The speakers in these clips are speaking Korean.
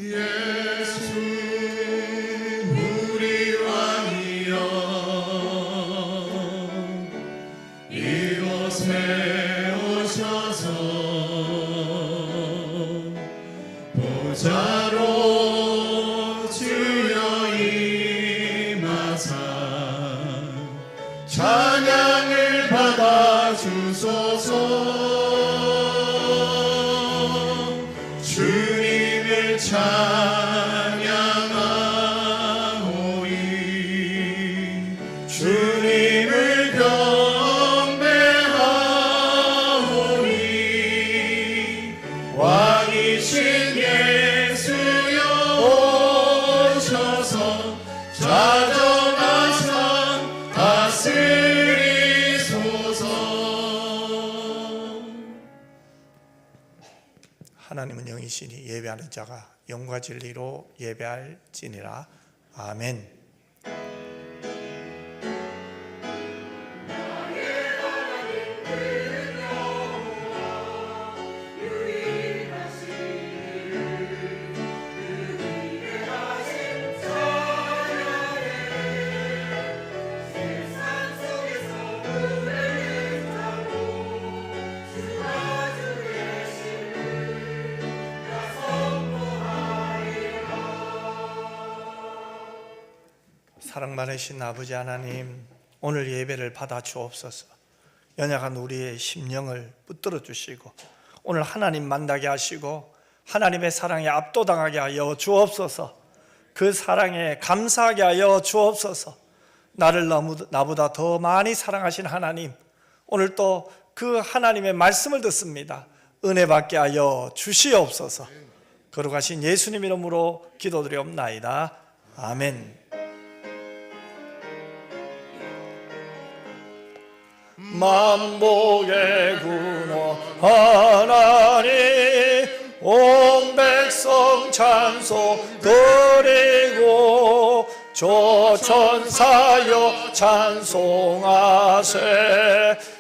예수 우리 왕이여 이곳에 오셔서 보좌로 주여 임하사 찬양을 받아 주소서. 주님을 찬양하오니 주님을 경배하오니 왕이신 예수여 오셔서 좌정하사 다스리소서. 하나님은 영이시니 예배하는 자가 영과 진리로 예배할지니라. 아멘. 사랑 많으신 아버지 하나님, 오늘 예배를 받아 주옵소서. 연약한 우리의 심령을 붙들어 주시고 오늘 하나님 만나게 하시고 하나님의 사랑에 압도당하게 하여 주옵소서. 그 사랑에 감사하게 하여 주옵소서. 나를 나보다 더 많이 사랑하신 하나님, 오늘 또 그 하나님의 말씀을 듣습니다. 은혜 받게 하여 주시옵소서. 거룩하신 예수님 이름으로 기도드리옵나이다. 아멘. 만복의 근원 하나님, 온 백성 찬송 드리고 조천사여 찬송하세.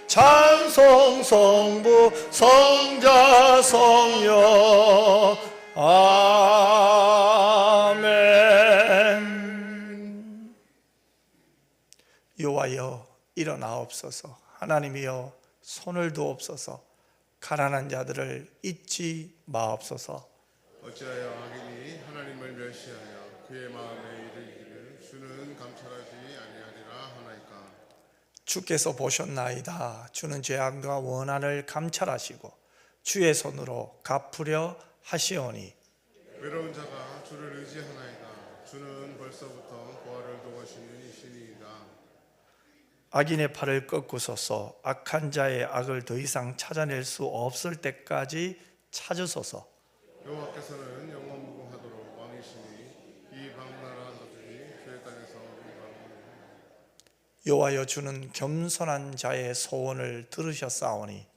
찬송 성부 성자 성령 아멘. 여호와여 일어나옵소서. 하나님이여 손을 두옵소서. 가난한 자들을 잊지 마옵소서. 어찌하여 악인이 하나님을 멸시하여 그의 마음에 이르기를 주는 감찰하지 아니하리라 하나이까. 주께서 보셨나이다. 주는 죄악과 원한을 감찰하시고 주의 손으로 갚으려 하시오니. 외로운 자가 주를 의지하나이다. 주는 벌써부터 보화를 도우시는 이시니이다. 악인의 팔을 꺾으소서. 악한 자의 악을 더 이상 찾아낼 수 없을 때까지 찾으소서. 여호와께서는 영원무궁하도록 왕이시니 이 방나라 너들이 주의 땅에서 공부하노니. 여호와여 주는 겸손한 자의 소원을 들으셨사오니.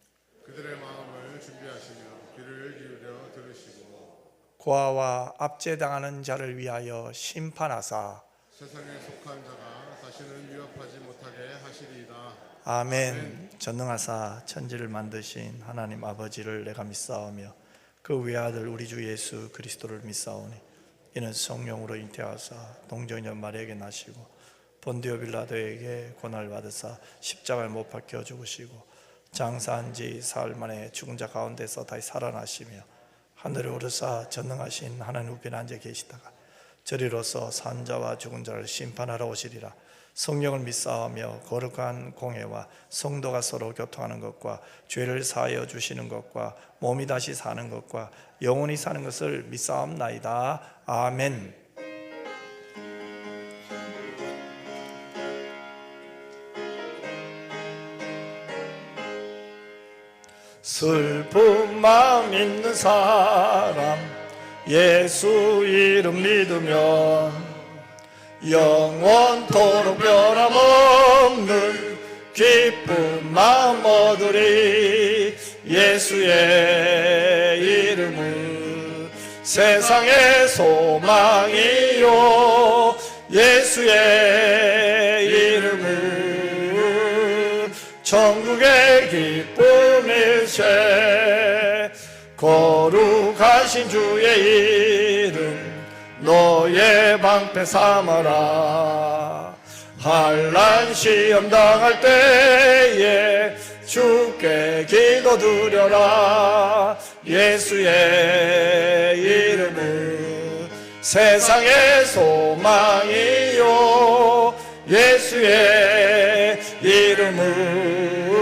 그들의 마음을 준비하시며 귀를 기울여 들으시고 고아와 압제당하는 자를 위하여 심판하사 세상에 속한 자가 다시는 위협하지 못하게 하시리이다. 아멘. 전능하사 천지를 만드신 하나님 아버지를 내가 믿사오며 그 외아들 우리 주 예수 그리스도를 믿사오니 이는 성령으로 잉태하사 동정녀 마리아에게 나시고 본디오 빌라도에게 고난을 받으사 십자가에 못 박혀 죽으시고 장사한 지 사흘 만에 죽은 자 가운데서 다시 살아나시며 하늘에 오르사 전능하신 하나님 우편에 앉아 계시다가 저리로서 산 자와 죽은 자를 심판하러 오시리라. 성령을 믿사오며 거룩한 공회와 성도가 서로 교통하는 것과 죄를 사하여 주시는 것과 몸이 다시 사는 것과 영원히 사는 것을 믿사옵나이다. 아멘. 슬픈 마음 있는 사람 예수 이름 믿으면 영원토록 변함없는 기쁜 마음 얻으리. 예수의 이름은 세상의 소망이요 예수의 이름은 천국의 기쁨일세. 거룩하신 주의 이름 너의 방패 삼아라. 환난 시험 당할 때에 주께 기도드려라. 예수의 이름은 세상의 소망이요, 예수의 이름은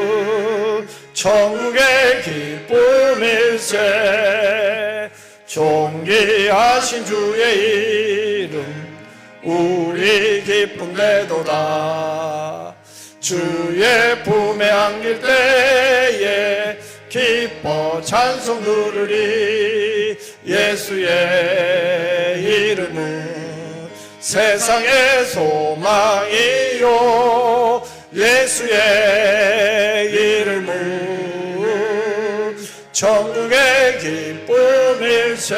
천국의 기쁨일세. 존귀하신 주의 이름 우리 기쁨되도다. 주의 품에 안길 때에 기뻐 찬송 들으리. 예수의 이름은 세상의 소망이요, 예수의 이름은 천국의 기쁨일세.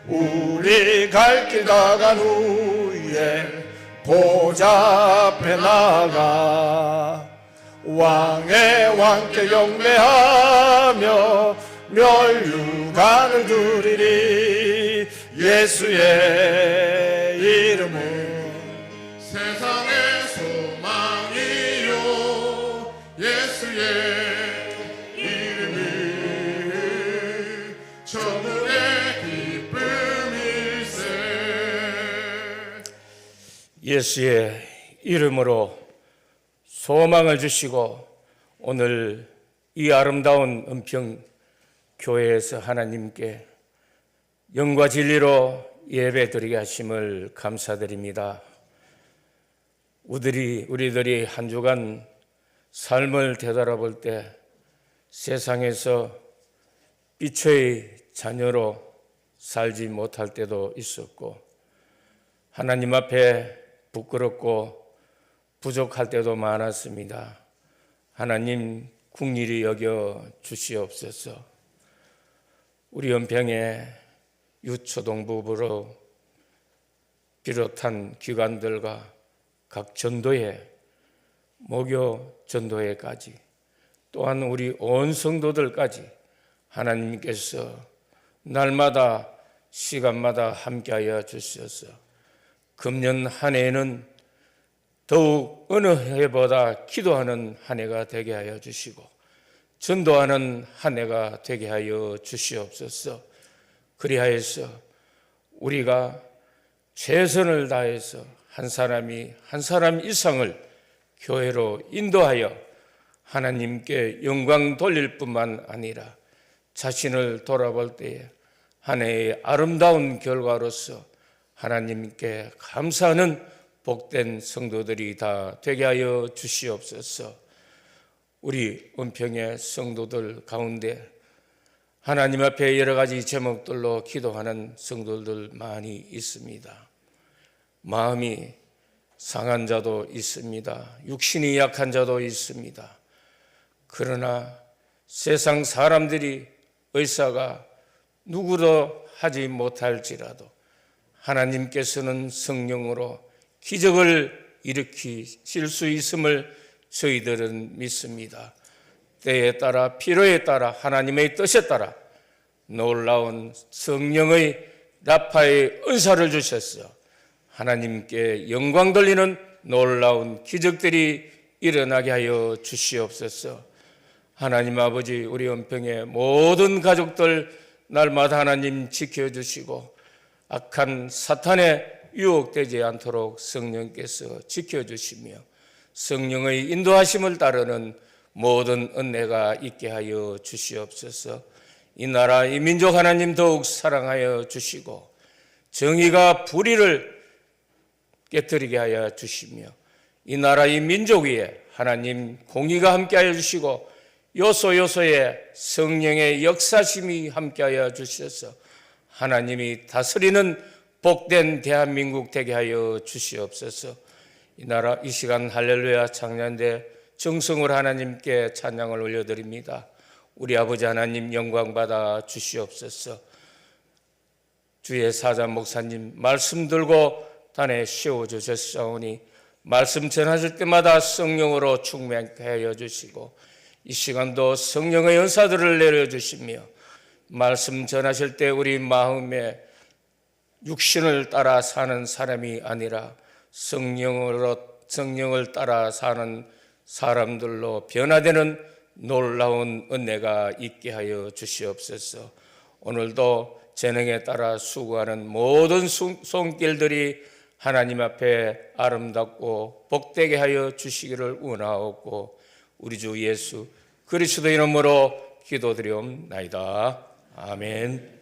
우리 갈 길 다간 후에 보좌 앞에 나가 왕의 왕께 경배하며 멸류관을 드리리. 예수의 이름은 세상의 소망이요, 예수의 이름은 천국의 기쁨일세. 예수의 이름으로 소망을 주시고 오늘 이 아름다운 은평 교회에서 하나님께 영과 진리로 예배드리게 하심을 감사드립니다. 우리들이 한 주간 삶을 되돌아볼 때 세상에서 빛의 자녀로 살지 못할 때도 있었고 하나님 앞에 부끄럽고 부족할 때도 많았습니다. 하나님 긍휼히 여겨 주시옵소서. 우리 연평의 유초동부부로 비롯한 기관들과 각 전도회, 목요 전도회까지 또한 우리 온 성도들까지 하나님께서 날마다 시간마다 함께하여 주셔서 금년 한 해에는 더욱 어느 해보다 기도하는 한 해가 되게 하여 주시고 전도하는 한 해가 되게 하여 주시옵소서. 그리하여서 우리가 최선을 다해서 한 사람이 한 사람 이상을 교회로 인도하여 하나님께 영광 돌릴 뿐만 아니라 자신을 돌아볼 때에 한 해의 아름다운 결과로서 하나님께 감사하는 복된 성도들이 다 되게 하여 주시옵소서. 우리 은평의 성도들 가운데 하나님 앞에 여러 가지 제목들로 기도하는 성도들 많이 있습니다. 마음이 상한 자도 있습니다. 육신이 약한 자도 있습니다. 그러나 세상 사람들이 의사가 누구도 하지 못할지라도 하나님께서는 성령으로 기적을 일으키실 수 있음을 저희들은 믿습니다. 때에 따라 필요에 따라 하나님의 뜻에 따라 놀라운 성령의 나파의 은사를 주셨어 하나님께 영광 돌리는 놀라운 기적들이 일어나게 하여 주시옵소서. 하나님 아버지, 우리 은평의 모든 가족들 날마다 하나님 지켜주시고 악한 사탄에 유혹되지 않도록 성령께서 지켜주시며 성령의 인도하심을 따르는 모든 은혜가 있게 하여 주시옵소서. 이 나라 이 민족 하나님 더욱 사랑하여 주시고 정의가 불의를 깨뜨리게 하여 주시며 이 나라 이 민족 위에 하나님 공의가 함께하여 주시고 요소요소에 성령의 역사심이 함께하여 주셔서 하나님이 다스리는 복된 대한민국 되게 하여 주시옵소서. 이 나라 이 시간 할렐루야 찬양대 정성으로 하나님께 찬양을 올려드립니다. 우리 아버지 하나님 영광 받아 주시옵소서. 주의 사자 목사님 말씀 들고 단에 세워주셨사오니 말씀 전하실 때마다 성령으로 충만케 하여 주시고 이 시간도 성령의 은사들을 내려주시며 말씀 전하실 때 우리 마음에 육신을 따라 사는 사람이 아니라 성령을 따라 사는 사람들로 변화되는 놀라운 은혜가 있게 하여 주시옵소서. 오늘도 재능에 따라 수고하는 모든 손길들이 하나님 앞에 아름답고 복되게 하여 주시기를 원하옵고 우리 주 예수 그리스도 이름으로 기도드리옵나이다. 아멘.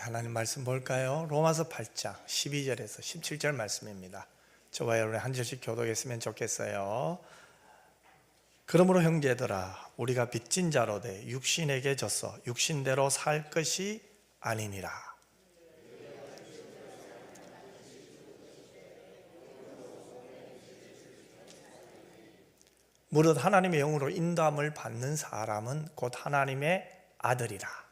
하나님 말씀 볼까요? 로마서 8장 12절에서 17절 말씀입니다. 저와 여러분이 한 절씩 교독했으면 좋겠어요. 그러므로 형제들아 우리가 빚진 자로 돼 육신에게 져서 육신대로 살 것이 아니니라. 무릇 하나님의 영으로 인도함을 받는 사람은 곧 하나님의 아들이라.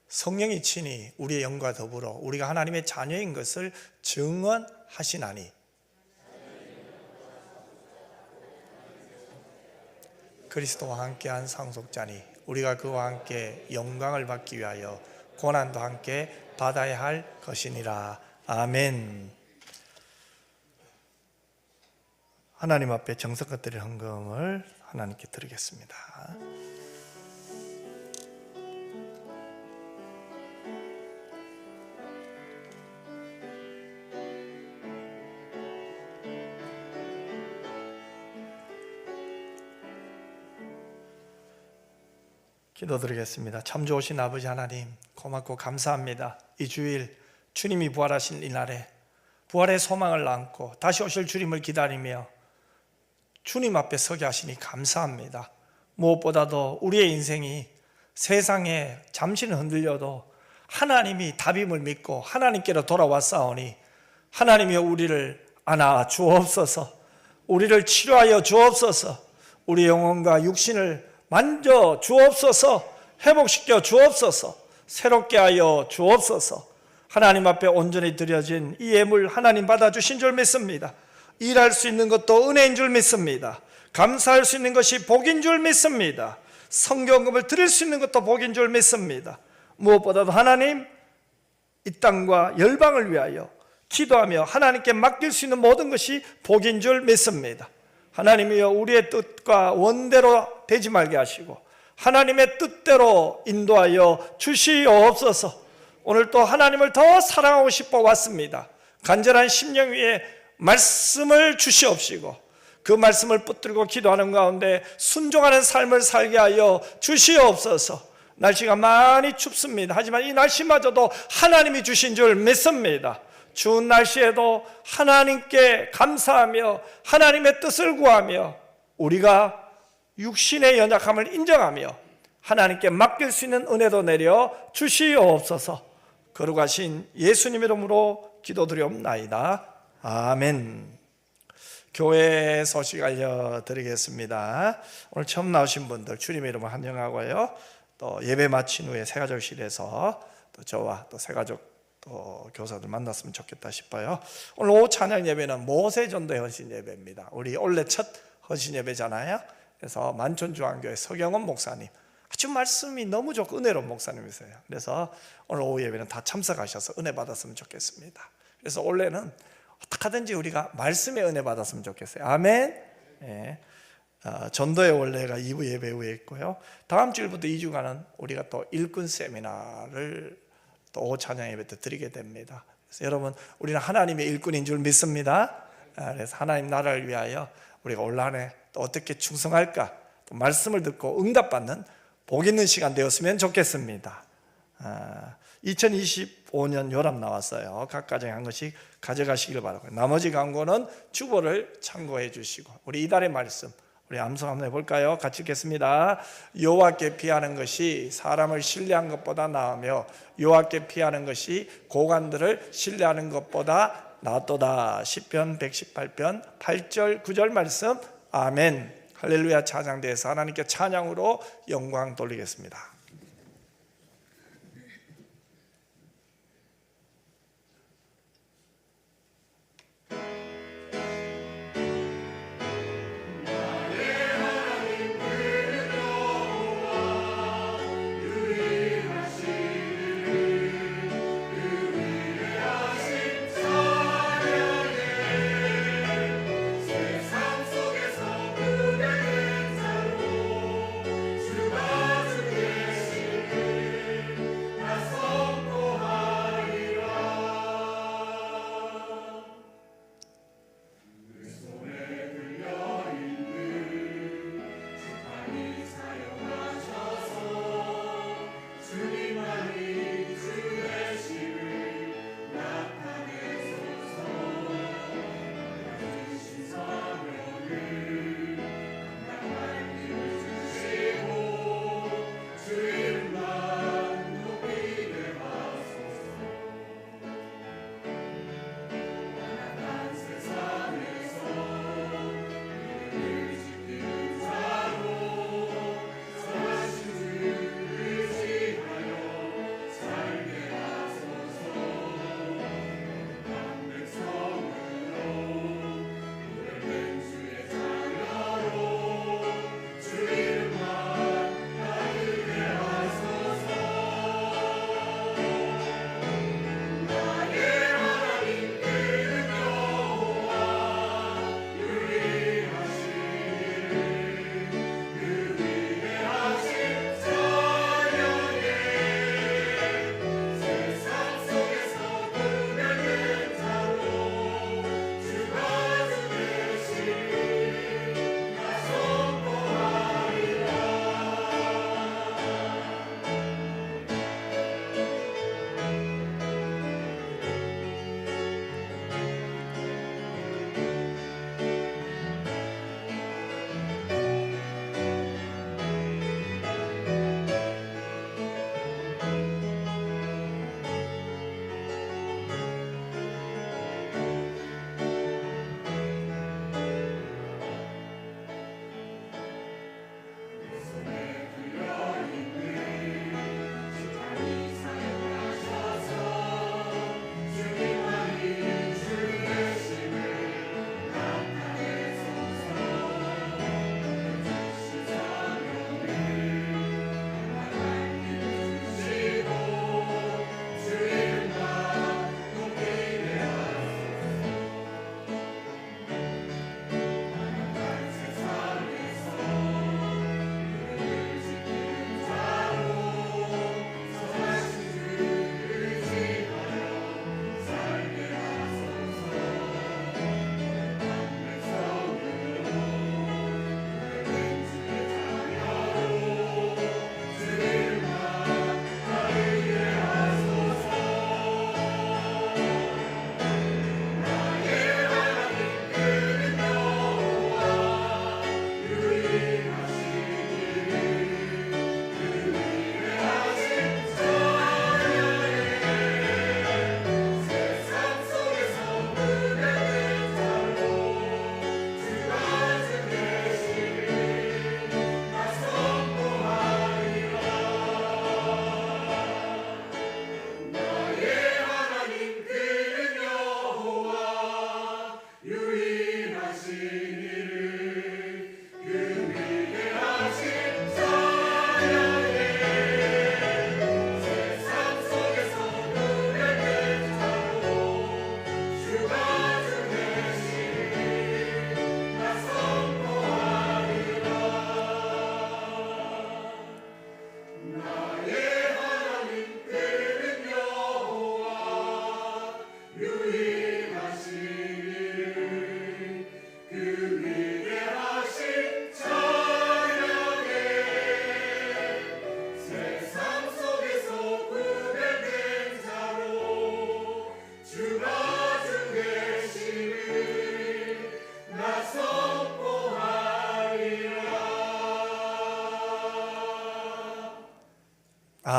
성령이 친히 우리의 영과 더불어 우리가 하나님의 자녀인 것을 증언하시나니 그리스도와 함께한 상속자니 우리가 그와 함께 영광을 받기 위하여 고난도 함께 받아야 할 것이니라. 아멘. 하나님 앞에 정성껏 드릴 헌금을 하나님께 드리겠습니다. 기도드리겠습니다. 참 좋으신 아버지 하나님, 고맙고 감사합니다. 이 주일 주님이 부활하신 이날에 부활의 소망을 안고 다시 오실 주님을 기다리며 주님 앞에 서게 하시니 감사합니다. 무엇보다도 우리의 인생이 세상에 잠시는 흔들려도 하나님이 답임을 믿고 하나님께로 돌아왔사오니 하나님이 우리를 안아 주옵소서, 우리를 치료하여 주옵소서, 우리 영혼과 육신을 만져 주옵소서, 회복시켜 주옵소서, 새롭게 하여 주옵소서. 하나님 앞에 온전히 드려진 이 예물 하나님 받아주신 줄 믿습니다. 일할 수 있는 것도 은혜인 줄 믿습니다. 감사할 수 있는 것이 복인 줄 믿습니다. 성경금을 드릴 수 있는 것도 복인 줄 믿습니다. 무엇보다도 하나님, 이 땅과 열방을 위하여 기도하며 하나님께 맡길 수 있는 모든 것이 복인 줄 믿습니다. 하나님이여 우리의 뜻과 원대로 되지 말게 하시고 하나님의 뜻대로 인도하여 주시옵소서. 오늘 또 하나님을 더 사랑하고 싶어 왔습니다. 간절한 심령 위에 말씀을 주시옵시고 그 말씀을 붙들고 기도하는 가운데 순종하는 삶을 살게 하여 주시옵소서. 날씨가 많이 춥습니다. 하지만 이 날씨마저도 하나님이 주신 줄 믿습니다. 추운 날씨에도 하나님께 감사하며 하나님의 뜻을 구하며 우리가 육신의 연약함을 인정하며 하나님께 맡길 수 있는 은혜도 내려 주시옵소서. 거룩하신 예수님 이름으로 기도드리옵나이다. 아멘. 교회 소식 알려드리겠습니다. 오늘 처음 나오신 분들 주님의 이름을 환영하고요. 또 예배 마친 후에 새가족실에서 또 저와 또 새가족 또 교사들 만났으면 좋겠다 싶어요. 오늘 오후 찬양 예배는 모세전도의 헌신 예배입니다. 우리 올해 첫 헌신 예배잖아요. 그래서 만촌중앙교회 서경원 목사님, 아주 말씀이 너무 좋고 은혜로운 목사님이세요. 그래서 오늘 오후 예배는 다 참석하셔서 은혜 받았으면 좋겠습니다. 그래서 올해는 어떻게 하든지 우리가 말씀의 은혜 받았으면 좋겠어요. 아멘. 네. 전도의 원래가 2부 예배 후에 있고요. 다음 주일부터 2주간은 우리가 또 일꾼 세미나를 또 오후 찬양 예배 때 드리게 됩니다. 그래서 여러분, 우리는 하나님의 일꾼인 줄 믿습니다. 그래서 하나님 나라를 위하여 우리가 올 한 해 또 어떻게 충성할까, 또 말씀을 듣고 응답받는 복 있는 시간 되었으면 좋겠습니다. 2025년 요람 나왔어요. 각 가정에 한 것씩 가져가시길 바라고요. 나머지 광고는 주보를 참고해 주시고, 우리 이달의 말씀 우리 암송 한번 해볼까요? 같이 읽겠습니다. 여호와께 피하는 것이 사람을 신뢰한 것보다 나으며 여호와께 피하는 것이 고관들을 신뢰하는 것보다 낫도다. 시편 118편 8절 9절 말씀. 아멘. 할렐루야. 찬양대에서 하나님께 찬양으로 영광 돌리겠습니다. 세상 속에서 그대는 자로 주가 주께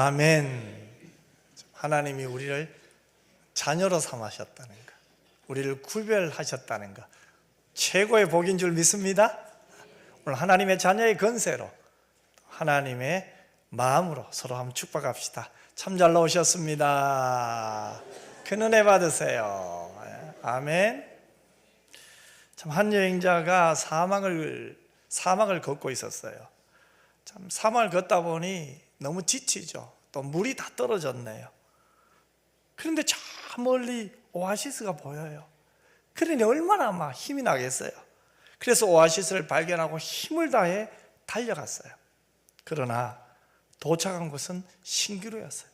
아멘. 하나님이 우리를 자녀로 삼으셨다는 것, 우리를 구별하셨다는 것, 최고의 복인 줄 믿습니다. 오늘 하나님의 자녀의 건세로, 하나님의 마음으로 서로 한번 축복합시다. 참 잘 나오셨습니다. 큰 은혜 받으세요. 아멘. 참 한 여행자가 사막을 걷고 있었어요. 참 사막을 걷다 보니 너무 지치죠. 또 물이 다 떨어졌네요. 그런데 저 멀리 오아시스가 보여요. 그러니 얼마나 막 힘이 나겠어요. 그래서 오아시스를 발견하고 힘을 다해 달려갔어요. 그러나 도착한 곳은 신기루였어요.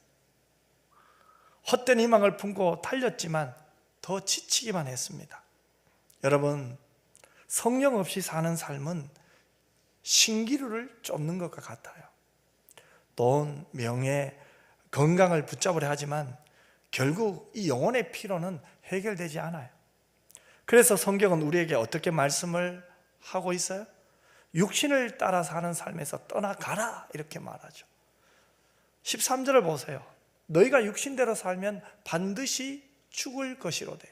헛된 희망을 품고 달렸지만 더 지치기만 했습니다. 여러분, 성령 없이 사는 삶은 신기루를 쫓는 것과 같아요. 돈, 명예, 건강을 붙잡으려 하지만 결국 이 영혼의 피로는 해결되지 않아요. 그래서 성경은 우리에게 어떻게 말씀을 하고 있어요? 육신을 따라 사는 삶에서 떠나가라 이렇게 말하죠. 13절을 보세요. 너희가 육신대로 살면 반드시 죽을 것이로되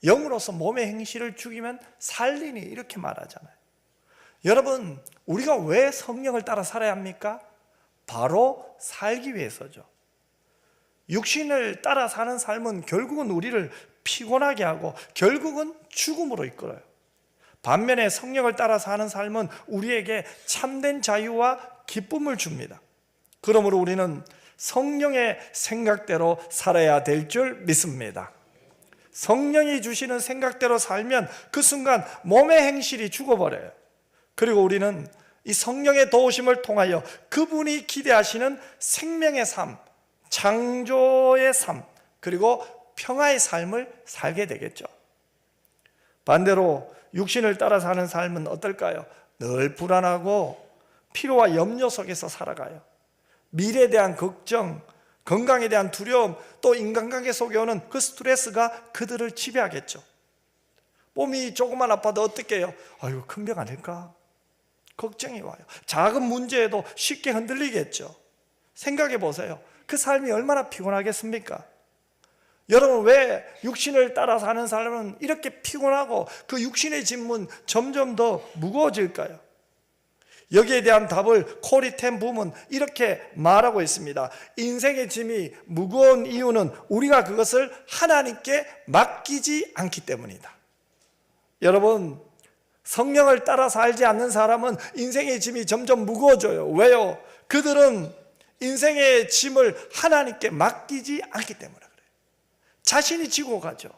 영으로서 몸의 행실을 죽이면 살리니 이렇게 말하잖아요. 여러분, 우리가 왜 성령을 따라 살아야 합니까? 바로 살기 위해서죠. 육신을 따라 사는 삶은 결국은 우리를 피곤하게 하고 결국은 죽음으로 이끌어요. 반면에 성령을 따라 사는 삶은 우리에게 참된 자유와 기쁨을 줍니다. 그러므로 우리는 성령의 생각대로 살아야 될 줄 믿습니다. 성령이 주시는 생각대로 살면 그 순간 몸의 행실이 죽어버려요. 그리고 우리는 이 성령의 도우심을 통하여 그분이 기대하시는 생명의 삶, 창조의 삶, 그리고 평화의 삶을 살게 되겠죠. 반대로 육신을 따라 사는 삶은 어떨까요? 늘 불안하고 피로와 염려 속에서 살아가요. 미래에 대한 걱정, 건강에 대한 두려움, 또 인간관계 속에 오는 그 스트레스가 그들을 지배하겠죠. 몸이 조금만 아파도 어떻게 해요? 아유, 큰 병 아닐까? 걱정이 와요. 작은 문제에도 쉽게 흔들리겠죠. 생각해 보세요. 그 삶이 얼마나 피곤하겠습니까? 여러분, 왜 육신을 따라 사는 사람은 이렇게 피곤하고 그 육신의 짐은 점점 더 무거워질까요? 여기에 대한 답을 코리 텐 붐은 이렇게 말하고 있습니다. 인생의 짐이 무거운 이유는 우리가 그것을 하나님께 맡기지 않기 때문이다. 여러분, 성령을 따라 살지 않는 사람은 인생의 짐이 점점 무거워져요. 왜요? 그들은 인생의 짐을 하나님께 맡기지 않기 때문에 그래요. 자신이 지고 가죠.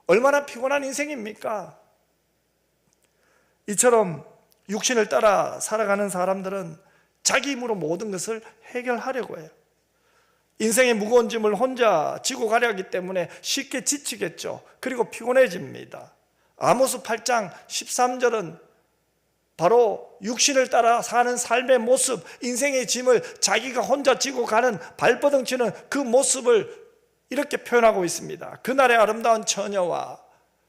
얼마나 피곤한 인생입니까? 이처럼 육신을 따라 살아가는 사람들은 자기 힘으로 모든 것을 해결하려고 해요. 인생의 무거운 짐을 혼자 지고 가려 하기 때문에 쉽게 지치겠죠. 그리고 피곤해집니다. 아모스 8장 13절은 바로 육신을 따라 사는 삶의 모습, 인생의 짐을 자기가 혼자 지고 가는 발버둥치는 그 모습을 이렇게 표현하고 있습니다. 그날의 아름다운 처녀와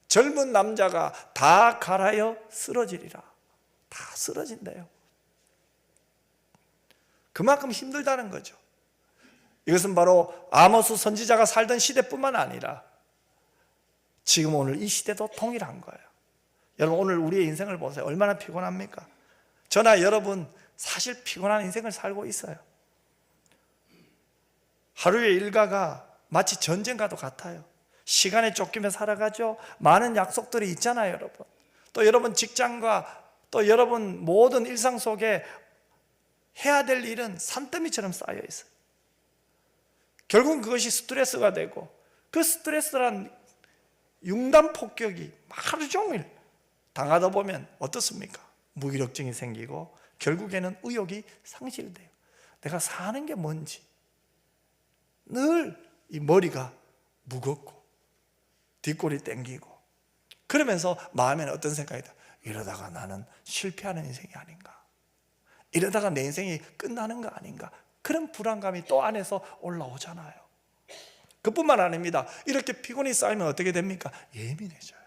젊은 남자가 다 갈아여 쓰러지리라. 다 쓰러진대요. 그만큼 힘들다는 거죠. 이것은 바로 아모스 선지자가 살던 시대뿐만 아니라 지금 오늘 이 시대도 동일한 거예요. 여러분, 오늘 우리의 인생을 보세요. 얼마나 피곤합니까? 저나 여러분 사실 피곤한 인생을 살고 있어요. 하루의 일과가 마치 전쟁과도 같아요. 시간에 쫓기며 살아가죠. 많은 약속들이 있잖아요, 여러분. 또 여러분 직장과 또 여러분 모든 일상 속에 해야 될 일은 산더미처럼 쌓여 있어요. 결국은 그것이 스트레스가 되고 그 스트레스란 융단 폭격이 하루 종일 당하다 보면 어떻습니까? 무기력증이 생기고 결국에는 의욕이 상실돼요. 내가 사는 게 뭔지 늘 이 머리가 무겁고 뒷골이 땡기고 그러면서 마음에는 어떤 생각이 들어요? 이러다가 나는 실패하는 인생이 아닌가? 이러다가 내 인생이 끝나는 거 아닌가? 그런 불안감이 또 안에서 올라오잖아요. 그뿐만 아닙니다. 이렇게 피곤이 쌓이면 어떻게 됩니까? 예민해져요.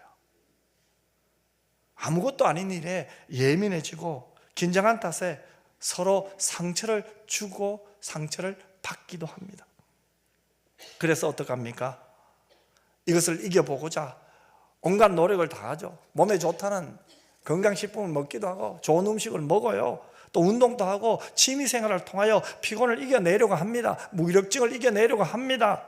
아무것도 아닌 일에 예민해지고 긴장한 탓에 서로 상처를 주고 상처를 받기도 합니다. 그래서 어떡합니까? 이것을 이겨보고자 온갖 노력을 다하죠. 몸에 좋다는 건강식품을 먹기도 하고 좋은 음식을 먹어요. 또 운동도 하고 취미생활을 통하여 피곤을 이겨내려고 합니다. 무기력증을 이겨내려고 합니다.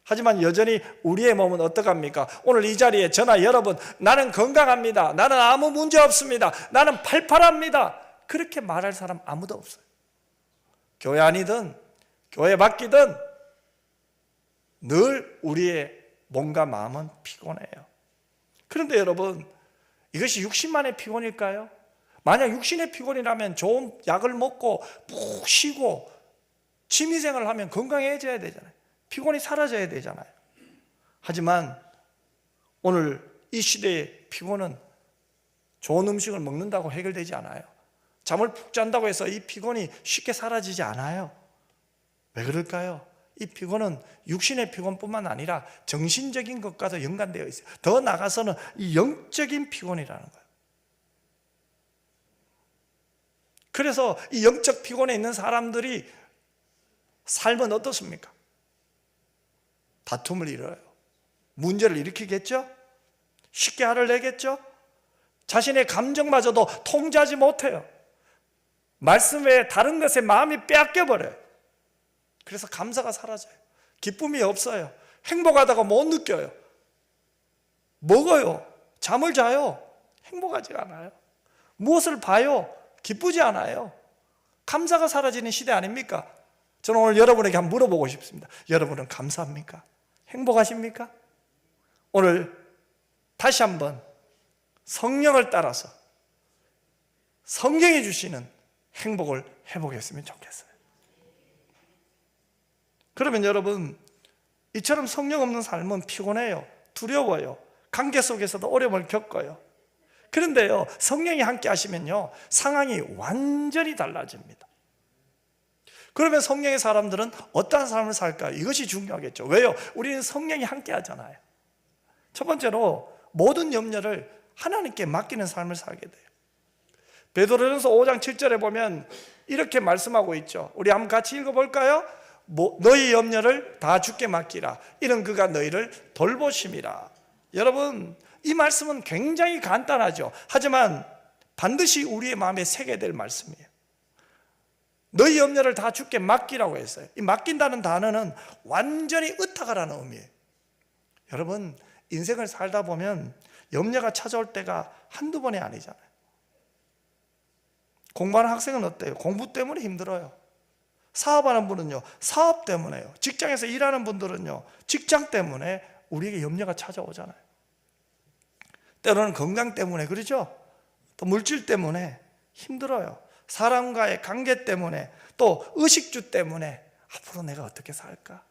하지만 여전히 우리의 몸은 어떡합니까? 오늘 이 자리에 저나 여러분, 나는 건강합니다, 나는 아무 문제 없습니다, 나는 팔팔합니다, 그렇게 말할 사람 아무도 없어요. 교회 아니든 교회 밖이든 늘 우리의 몸과 마음은 피곤해요. 그런데 여러분, 이것이 육신만의 피곤일까요? 만약 육신의 피곤이라면 좋은 약을 먹고 푹 쉬고 취미생활을 하면 건강해져야 되잖아요. 피곤이 사라져야 되잖아요. 하지만 오늘 이 시대의 피곤은 좋은 음식을 먹는다고 해결되지 않아요. 잠을 푹 잔다고 해서 이 피곤이 쉽게 사라지지 않아요. 왜 그럴까요? 이 피곤은 육신의 피곤뿐만 아니라 정신적인 것과도 연관되어 있어요. 더 나아가서는 이 영적인 피곤이라는 거예요. 그래서 이 영적 피곤에 있는 사람들이 삶은 어떻습니까? 다툼을 일어요. 문제를 일으키겠죠? 쉽게 화를 내겠죠? 자신의 감정마저도 통제하지 못해요. 말씀 외에 다른 것에 마음이 빼앗겨버려요. 그래서 감사가 사라져요. 기쁨이 없어요. 행복하다고 못 느껴요. 먹어요. 잠을 자요. 행복하지가 않아요. 무엇을 봐요. 기쁘지 않아요. 감사가 사라지는 시대 아닙니까? 저는 오늘 여러분에게 한번 물어보고 싶습니다. 여러분은 감사합니까? 행복하십니까? 오늘 다시 한번 성령을 따라서 성경이 주시는 행복을 해보겠으면 좋겠어요. 그러면 여러분, 이처럼 성령 없는 삶은 피곤해요. 두려워요. 관계 속에서도 어려움을 겪어요. 그런데요, 성령이 함께 하시면요, 상황이 완전히 달라집니다. 그러면 성령의 사람들은 어떠한 삶을 살까요? 이것이 중요하겠죠. 왜요? 우리는 성령이 함께 하잖아요. 첫 번째로 모든 염려를 하나님께 맡기는 삶을 살게 돼요. 베드로전서 5장 7절에 보면 이렇게 말씀하고 있죠. 우리 한번 같이 읽어볼까요? 너희 염려를 다 주께 맡기라. 이는 그가 너희를 돌보심이라. 여러분, 이 말씀은 굉장히 간단하죠. 하지만 반드시 우리의 마음에 새게 될 말씀이에요. 너희 염려를 다 주께 맡기라고 했어요. 이 맡긴다는 단어는 완전히 의탁하라는 의미예요. 여러분, 인생을 살다 보면 염려가 찾아올 때가 한두 번이 아니잖아요. 공부하는 학생은 어때요? 공부 때문에 힘들어요. 사업하는 분은요, 사업 때문에요. 직장에서 일하는 분들은요, 직장 때문에 우리에게 염려가 찾아오잖아요. 때로는 건강 때문에, 그러죠? 또 물질 때문에 힘들어요. 사람과의 관계 때문에, 또 의식주 때문에 앞으로 내가 어떻게 살까?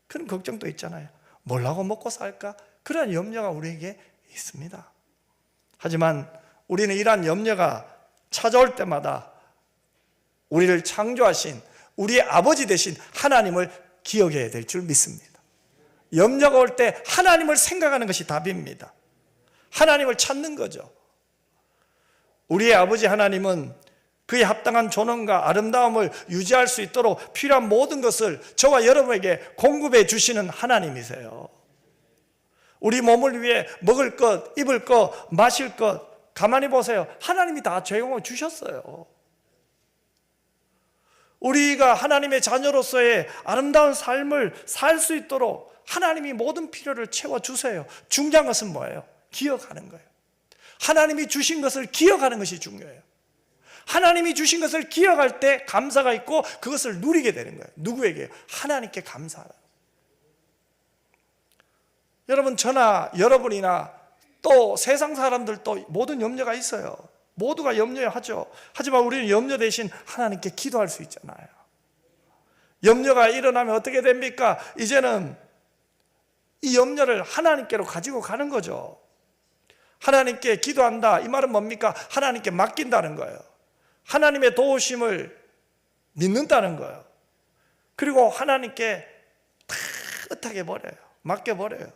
그런 걱정도 있잖아요. 뭘 하고 먹고 살까? 그런 염려가 우리에게 있습니다. 하지만 우리는 이러한 염려가 찾아올 때마다 우리를 창조하신 우리의 아버지 되신 하나님을 기억해야 될 줄 믿습니다. 염려가 올 때 하나님을 생각하는 것이 답입니다. 하나님을 찾는 거죠. 우리의 아버지 하나님은 그에 합당한 존엄과 아름다움을 유지할 수 있도록 필요한 모든 것을 저와 여러분에게 공급해 주시는 하나님이세요. 우리 몸을 위해 먹을 것, 입을 것, 마실 것, 가만히 보세요. 하나님이 다 제공해 주셨어요. 우리가 하나님의 자녀로서의 아름다운 삶을 살 수 있도록 하나님이 모든 필요를 채워주세요. 중요한 것은 뭐예요? 기억하는 거예요. 하나님이 주신 것을 기억하는 것이 중요해요. 하나님이 주신 것을 기억할 때 감사가 있고 그것을 누리게 되는 거예요. 누구에게? 하나님께 감사하라. 여러분, 저나 여러분이나 또 세상 사람들도 모든 염려가 있어요. 모두가 염려하죠. 하지만 우리는 염려 대신 하나님께 기도할 수 있잖아요. 염려가 일어나면 어떻게 됩니까? 이제는 이 염려를 하나님께로 가지고 가는 거죠. 하나님께 기도한다. 이 말은 뭡니까? 하나님께 맡긴다는 거예요. 하나님의 도우심을 믿는다는 거예요. 그리고 하나님께 다 의탁해 버려요. 맡겨 버려요.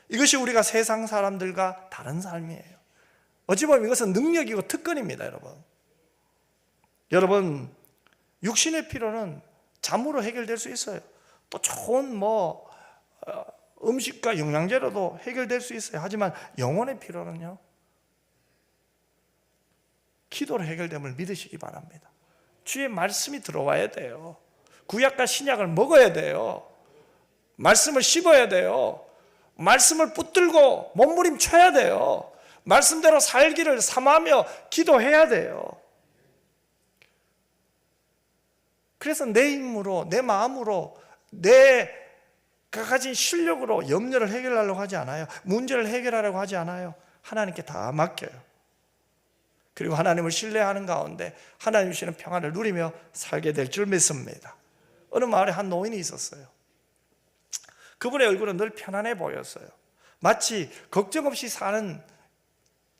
이것이 우리가 세상 사람들과 다른 삶이에요. 어찌 보면 이것은 능력이고 특권입니다, 여러분. 여러분, 육신의 필요는 잠으로 해결될 수 있어요. 또 좋은 음식과 영양제로도 해결될 수 있어요. 하지만 영혼의 피로는요, 기도로 해결됨을 믿으시기 바랍니다. 주의 말씀이 들어와야 돼요. 구약과 신약을 먹어야 돼요. 말씀을 씹어야 돼요. 말씀을 붙들고 몸부림쳐야 돼요. 말씀대로 살기를 삼하며 기도해야 돼요. 그래서 내 힘으로, 내 마음으로, 내가 가진 실력으로 염려를 해결하려고 하지 않아요. 문제를 해결하려고 하지 않아요. 하나님께 다 맡겨요. 그리고 하나님을 신뢰하는 가운데 하나님 주시는 평안을 누리며 살게 될 줄 믿습니다. 어느 마을에 한 노인이 있었어요. 그분의 얼굴은 늘 편안해 보였어요. 마치 걱정 없이 사는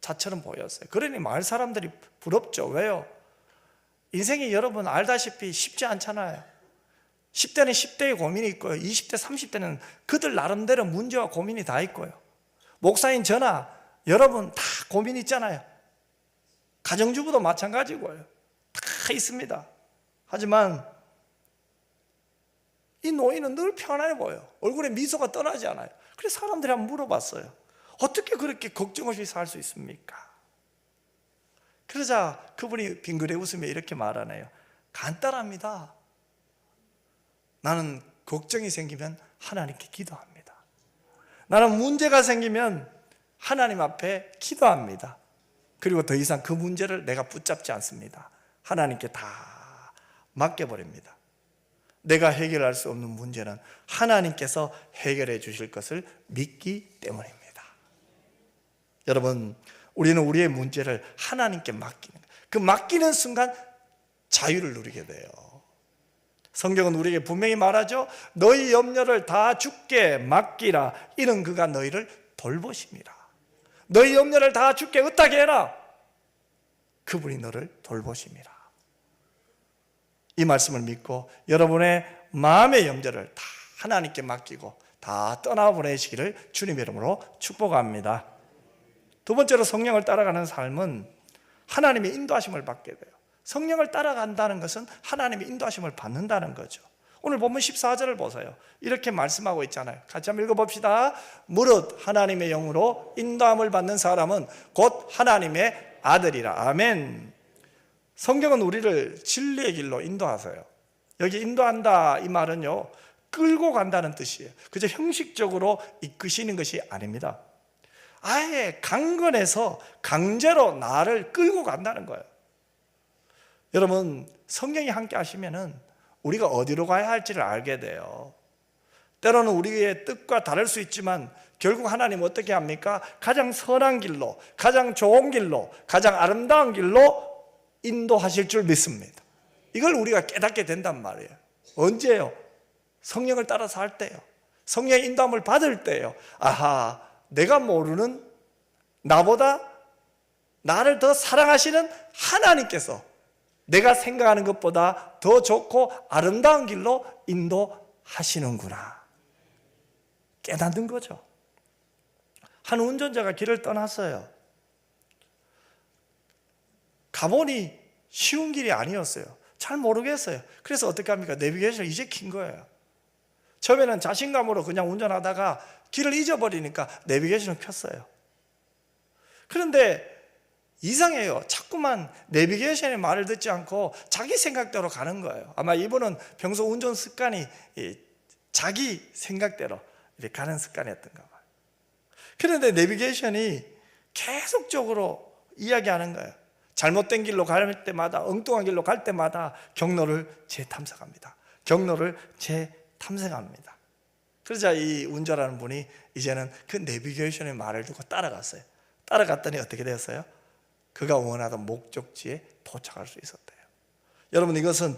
자처럼 보였어요. 그러니 마을 사람들이 부럽죠. 왜요? 인생이 여러분 알다시피 쉽지 않잖아요. 10대는 10대의 고민이 있고요. 20대, 30대는 그들 나름대로 문제와 고민이 다 있고요. 목사인 저나 여러분 다 고민이 있잖아요. 가정주부도 마찬가지고요. 다 있습니다. 하지만 이 노인은 늘 편안해 보여요. 얼굴에 미소가 떠나지 않아요. 그래서 사람들이 한번 물어봤어요. 어떻게 그렇게 걱정 없이 살 수 있습니까? 그러자 그분이 빙그레 웃으며 이렇게 말하네요. 간단합니다. 나는 걱정이 생기면 하나님께 기도합니다. 나는 문제가 생기면 하나님 앞에 기도합니다. 그리고 더 이상 그 문제를 내가 붙잡지 않습니다. 하나님께 다 맡겨버립니다. 내가 해결할 수 없는 문제는 하나님께서 해결해 주실 것을 믿기 때문입니다. 여러분, 우리는 우리의 문제를 하나님께 맡기는 거예요. 그 맡기는 순간 자유를 누리게 돼요. 성경은 우리에게 분명히 말하죠. 너희 염려를 다 주께 맡기라. 이는 그가 너희를 돌보심이라. 너희 염려를 다 주께 의탁해 해라. 그분이 너를 돌보심이라. 이 말씀을 믿고 여러분의 마음의 염려를 다 하나님께 맡기고 다 떠나보내시기를 주님의 이름으로 축복합니다. 두 번째로 성령을 따라가는 삶은 하나님의 인도하심을 받게 돼요. 성령을 따라간다는 것은 하나님의 인도하심을 받는다는 거죠. 오늘 본문 14절을 보세요. 이렇게 말씀하고 있잖아요. 같이 한번 읽어봅시다. 무릇 하나님의 영으로 인도함을 받는 사람은 곧 하나님의 아들이라. 아멘. 성경은 우리를 진리의 길로 인도하세요. 여기 인도한다 이 말은요, 끌고 간다는 뜻이에요. 그저 형식적으로 이끄시는 것이 아닙니다. 아예 강건해서 강제로 나를 끌고 간다는 거예요. 여러분, 성령이 함께 하시면은 우리가 어디로 가야 할지를 알게 돼요. 때로는 우리의 뜻과 다를 수 있지만 결국 하나님 어떻게 합니까? 가장 선한 길로, 가장 좋은 길로, 가장 아름다운 길로 인도하실 줄 믿습니다. 이걸 우리가 깨닫게 된단 말이에요. 언제요? 성령을 따라서 할 때요. 성령의 인도함을 받을 때요. 아하, 내가 모르는 나보다 나를 더 사랑하시는 하나님께서 내가 생각하는 것보다 더 좋고 아름다운 길로 인도하시는구나. 깨닫는 거죠. 한 운전자가 길을 떠났어요. 가보니 쉬운 길이 아니었어요. 잘 모르겠어요. 그래서 어떻게 합니까? 내비게이션을 이제 킨 거예요. 처음에는 자신감으로 그냥 운전하다가 길을 잊어버리니까 내비게이션을 켰어요. 그런데 이상해요. 자꾸만 내비게이션의 말을 듣지 않고 자기 생각대로 가는 거예요. 아마 이분은 평소 운전 습관이 자기 생각대로 이렇게 가는 습관이었던가 봐요. 그런데 내비게이션이 계속적으로 이야기하는 거예요. 잘못된 길로 갈 때마다, 엉뚱한 길로 갈 때마다 경로를 재탐색합니다. 경로를 재탐색합니다. 그러자 이 운전하는 분이 이제는 그 내비게이션의 말을 듣고 따라갔어요. 따라갔더니 어떻게 되었어요? 그가 원하던 목적지에 도착할 수 있었대요. 여러분, 이것은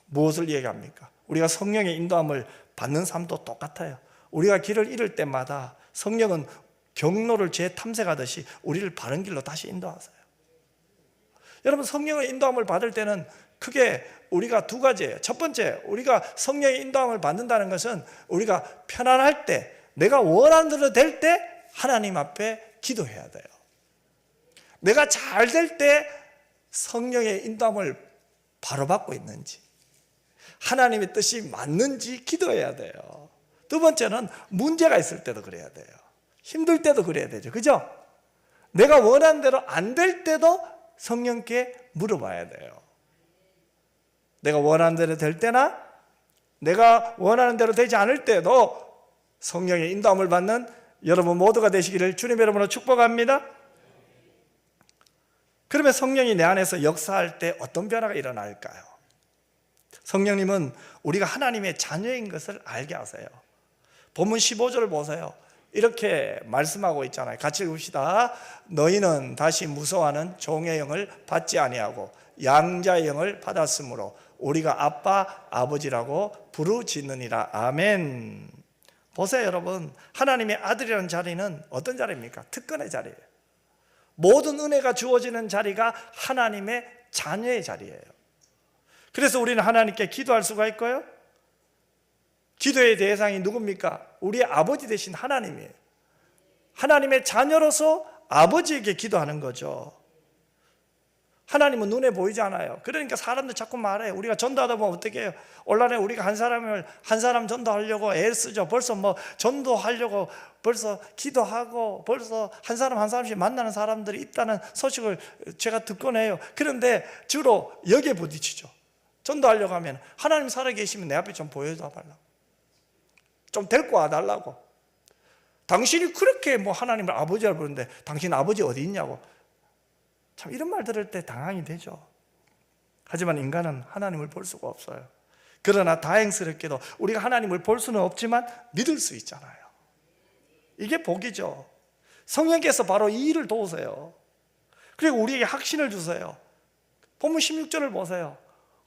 무엇을 얘기합니까? 우리가 성령의 인도함을 받는 삶도 똑같아요. 우리가 길을 잃을 때마다 성령은 경로를 재탐색하듯이 우리를 바른 길로 다시 인도하세요. 여러분, 성령의 인도함을 받을 때는 크게 우리가 두 가지예요. 첫 번째, 우리가 성령의 인도함을 받는다는 것은 우리가 편안할 때, 내가 원하는 대로 될 때 하나님 앞에 기도해야 돼요. 내가 잘 될 때 성령의 인도함을 바로 받고 있는지, 하나님의 뜻이 맞는지 기도해야 돼요. 두 번째는 문제가 있을 때도 그래야 돼요. 힘들 때도 그래야 되죠. 그죠? 내가 원하는 대로 안 될 때도 성령께 물어봐야 돼요. 내가 원하는 대로 될 때나 내가 원하는 대로 되지 않을 때도 성령의 인도함을 받는 여러분 모두가 되시기를 주님 여러분으로 축복합니다. 그러면 성령이 내 안에서 역사할 때 어떤 변화가 일어날까요? 성령님은 우리가 하나님의 자녀인 것을 알게 하세요. 본문 15절을 보세요. 이렇게 말씀하고 있잖아요. 같이 읽읍시다. 너희는 다시 무서워하는 종의 영을 받지 아니하고 양자의 영을 받았으므로 우리가 아빠 아버지라고 부르짖느니라. 아멘. 보세요 여러분, 하나님의 아들이라는 자리는 어떤 자리입니까? 특권의 자리예요. 모든 은혜가 주어지는 자리가 하나님의 자녀의 자리예요. 그래서 우리는 하나님께 기도할 수가 있고요, 기도의 대상이 누굽니까? 우리 아버지 되신 하나님이에요. 하나님의 자녀로서 아버지에게 기도하는 거죠. 하나님은 눈에 보이지 않아요. 그러니까 사람들 자꾸 말해요. 우리가 전도하다 보면 어떻게 해요? 온라인에 우리가 한 사람 전도하려고 애를 쓰죠. 벌써 뭐 전도하려고 벌써 기도하고 벌써 한 사람씩 만나는 사람들이 있다는 소식을 제가 듣곤 해요. 그런데 주로 여기에 부딪히죠. 전도하려고 하면 하나님 살아계시면 내 앞에 좀 보여줘 달라고, 좀 데리고 와달라고. 당신이 그렇게 뭐 하나님을 아버지라고 부르는데 당신 아버지 어디 있냐고. 참 이런 말 들을 때 당황이 되죠. 하지만 인간은 하나님을 볼 수가 없어요. 그러나 다행스럽게도 우리가 하나님을 볼 수는 없지만 믿을 수 있잖아요. 이게 복이죠. 성령께서 바로 이 일을 도우세요. 그리고 우리에게 확신을 주세요. 본문 16절을 보세요.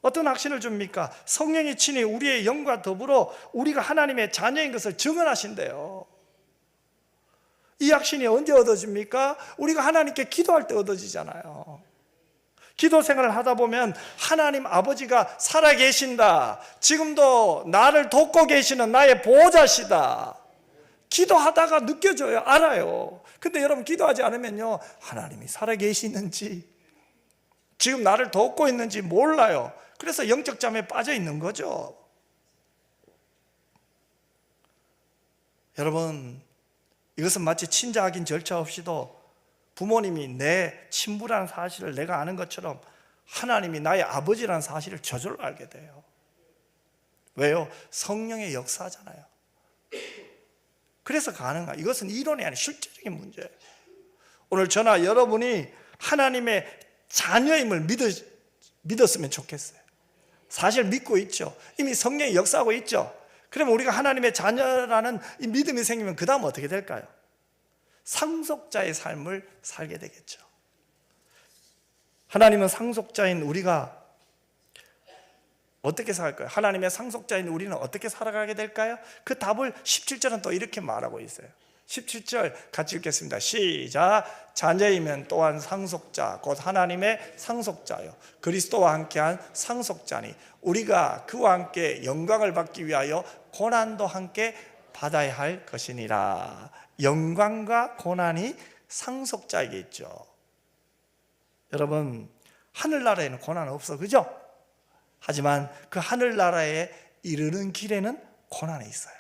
어떤 확신을 줍니까? 성령이 친히 우리의 영과 더불어 우리가 하나님의 자녀인 것을 증언하신대요. 이 확신이 언제 얻어집니까? 우리가 하나님께 기도할 때 얻어지잖아요. 기도 생활을 하다 보면 하나님 아버지가 살아계신다, 지금도 나를 돕고 계시는 나의 보호자시다, 기도하다가 느껴져요. 알아요. 근데 여러분 기도하지 않으면요, 하나님이 살아계시는지 지금 나를 돕고 있는지 몰라요. 그래서 영적 잠에 빠져 있는 거죠. 여러분, 이것은 마치 친자 확인 절차 없이도 부모님이 내 친부라는 사실을 내가 아는 것처럼 하나님이 나의 아버지라는 사실을 저절로 알게 돼요. 왜요? 성령의 역사잖아요. 그래서 가능한, 이것은 이론이 아닌 실제적인 문제예요. 오늘 저나 여러분이 하나님의 자녀임을 믿었으면 좋겠어요. 사실 믿고 있죠. 이미 성령이 역사하고 있죠. 그러면 우리가 하나님의 자녀라는 이 믿음이 생기면 그 다음 어떻게 될까요? 상속자의 삶을 살게 되겠죠. 하나님은 상속자인 우리가 어떻게 살까요? 하나님의 상속자인 우리는 어떻게 살아가게 될까요? 그 답을 17절은 또 이렇게 말하고 있어요. 17절 같이 읽겠습니다. 시작. 자녀이면 또한 상속자 곧 하나님의 상속자요 그리스도와 함께한 상속자니 우리가 그와 함께 영광을 받기 위하여 고난도 함께 받아야 할 것이니라. 영광과 고난이 상속자에게 있죠. 여러분, 하늘나라에는 고난 없어, 그죠? 하지만 그 하늘나라에 이르는 길에는 고난이 있어요.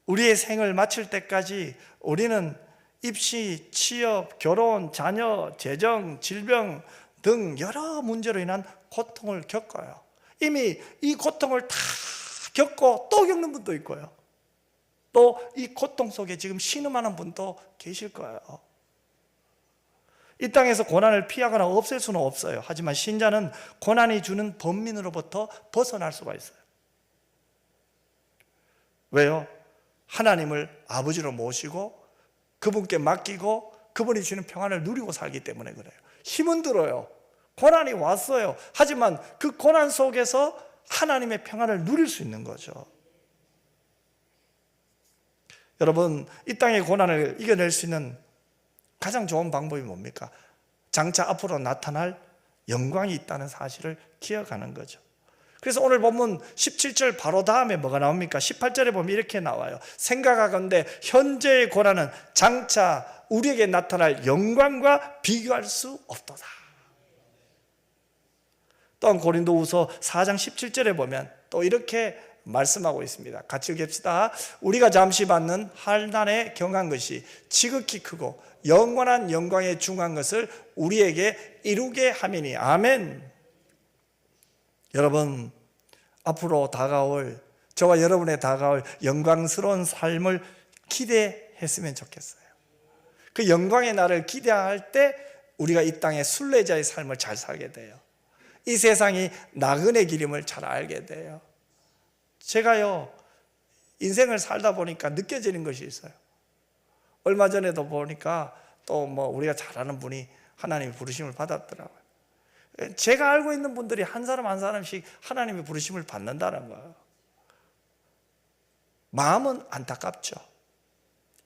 우리의 생을 마칠 때까지 우리는 입시, 취업, 결혼, 자녀, 재정, 질병 등 여러 문제로 인한 고통을 겪어요. 이미 이 고통을 다 겪고 또 겪는 분도 있고요, 또 이 고통 속에 지금 신음하는 분도 계실 거예요. 이 땅에서 고난을 피하거나 없앨 수는 없어요. 하지만 신자는 고난이 주는 번민으로부터 벗어날 수가 있어요. 왜요? 하나님을 아버지로 모시고 그분께 맡기고 그분이 주는 평안을 누리고 살기 때문에 그래요. 힘은 들어요. 고난이 왔어요. 하지만 그 고난 속에서 하나님의 평안을 누릴 수 있는 거죠. 여러분, 이 땅의 고난을 이겨낼 수 있는 가장 좋은 방법이 뭡니까? 장차 앞으로 나타날 영광이 있다는 사실을 기억하는 거죠. 그래서 오늘 본문 17절 바로 다음에 뭐가 나옵니까? 18절에 보면 이렇게 나와요. 생각하건대 현재의 고난은 장차 우리에게 나타날 영광과 비교할 수 없도다. 또한 고린도후서 4장 17절에 보면 또 이렇게 말씀하고 있습니다. 같이 읽읍시다. 우리가 잠시 받는 한난에 경한 것이 지극히 크고 영원한 영광에 중한 것을 우리에게 이루게 함이니. 아멘. 여러분, 앞으로 다가올, 저와 여러분의 다가올 영광스러운 삶을 기대했으면 좋겠어요. 그 영광의 날을 기대할 때 우리가 이 땅의 순례자의 삶을 잘 살게 돼요. 이 세상이 나그네 길임을 잘 알게 돼요. 제가요, 인생을 살다 보니까 느껴지는 것이 있어요. 얼마 전에도 보니까 또 뭐 우리가 잘 아는 분이 하나님의 부르심을 받았더라고요. 제가 알고 있는 분들이 한 사람 한 사람씩 하나님의 부르심을 받는다는 거예요. 마음은 안타깝죠.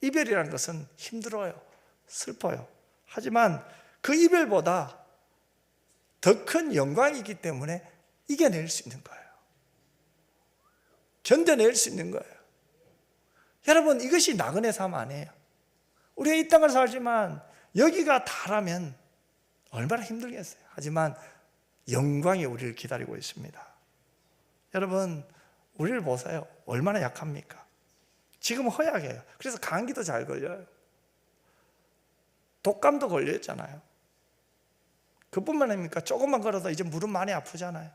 이별이라는 것은 힘들어요. 슬퍼요. 하지만 그 이별보다 더 큰 영광이기 때문에 이겨낼 수 있는 거예요. 견뎌낼 수 있는 거예요. 여러분, 이것이 나그네 삶 아니에요. 우리가 이 땅을 살지만 여기가 다라면 얼마나 힘들겠어요. 하지만 영광이 우리를 기다리고 있습니다. 여러분, 우리를 보세요. 얼마나 약합니까? 지금 허약해요. 그래서 감기도 잘 걸려요. 독감도 걸려있잖아요. 그뿐만 아닙니까? 조금만 걸어도 이제 무릎 많이 아프잖아요.